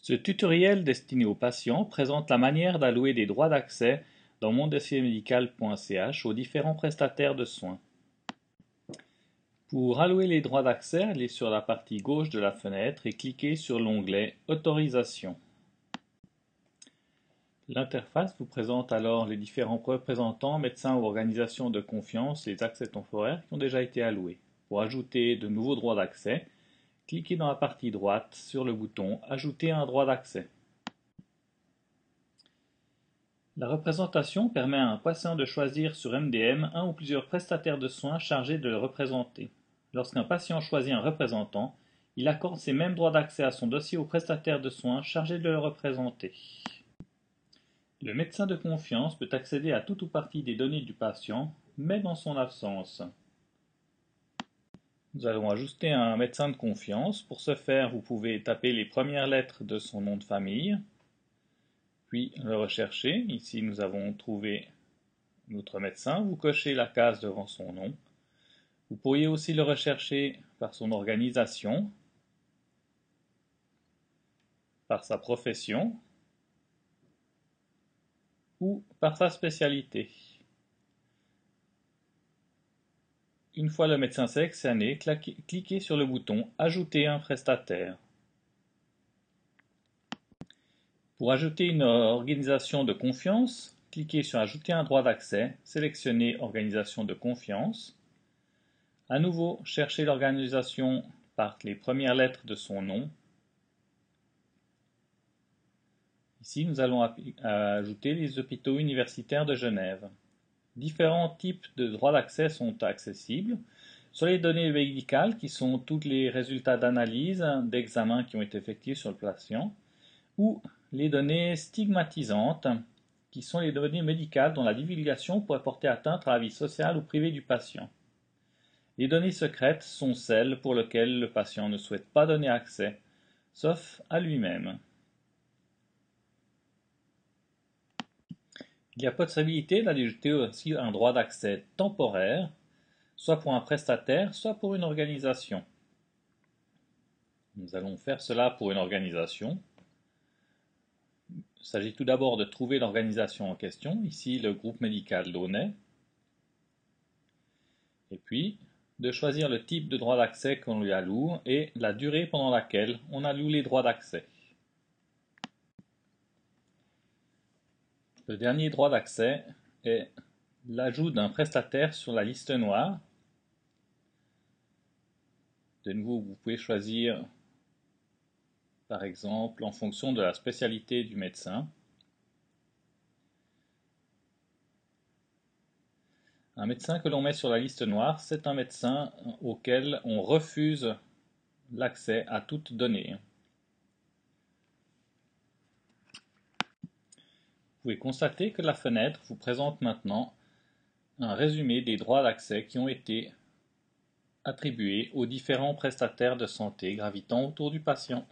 Ce tutoriel destiné aux patients présente la manière d'allouer des droits d'accès dans mondossiermédical.ch aux différents prestataires de soins. Pour allouer les droits d'accès, allez sur la partie gauche de la fenêtre et cliquez sur l'onglet Autorisation. L'interface vous présente alors les différents représentants, médecins ou organisations de confiance, les accès temporaires qui ont déjà été alloués. Pour ajouter de nouveaux droits d'accès, cliquez dans la partie droite sur le bouton Ajouter un droit d'accès. La représentation permet à un patient de choisir sur MDM un ou plusieurs prestataires de soins chargés de le représenter. Lorsqu'un patient choisit un représentant, il accorde ces mêmes droits d'accès à son dossier au prestataire de soins chargé de le représenter. Le médecin de confiance peut accéder à tout ou partie des données du patient, même en son absence. Nous allons ajouter un médecin de confiance. Pour ce faire, vous pouvez taper les premières lettres de son nom de famille, puis le rechercher. Ici, nous avons trouvé notre médecin. Vous cochez la case devant son nom. Vous pourriez aussi le rechercher par son organisation, par sa profession ou par sa spécialité. Une fois le médecin sélectionné, cliquez sur le bouton « Ajouter un prestataire ». Pour ajouter une organisation de confiance, cliquez sur « Ajouter un droit d'accès », sélectionnez « Organisation de confiance ». À nouveau, cherchez l'organisation par les premières lettres de son nom. Ici, nous allons ajouter les hôpitaux universitaires de Genève. Différents types de droits d'accès sont accessibles. Sur les données médicales, qui sont tous les résultats d'analyse, d'examens qui ont été effectués sur le patient, ou les données stigmatisantes, qui sont les données médicales dont la divulgation pourrait porter atteinte à la vie sociale ou privée du patient. Les données secrètes sont celles pour lesquelles le patient ne souhaite pas donner accès, sauf à lui-même. Il y a possibilité d'ajouter aussi un droit d'accès temporaire, soit pour un prestataire, soit pour une organisation. Nous allons faire cela pour une organisation. Il s'agit tout d'abord de trouver l'organisation en question, ici le groupe médical Launay, et puis de choisir le type de droit d'accès qu'on lui alloue et la durée pendant laquelle on alloue les droits d'accès. Le dernier droit d'accès est l'ajout d'un prestataire sur la liste noire. De nouveau, vous pouvez choisir, par exemple, en fonction de la spécialité du médecin. Un médecin que l'on met sur la liste noire, c'est un médecin auquel on refuse l'accès à toute donnée. Vous pouvez constater que la fenêtre vous présente maintenant un résumé des droits d'accès qui ont été attribués aux différents prestataires de santé gravitant autour du patient.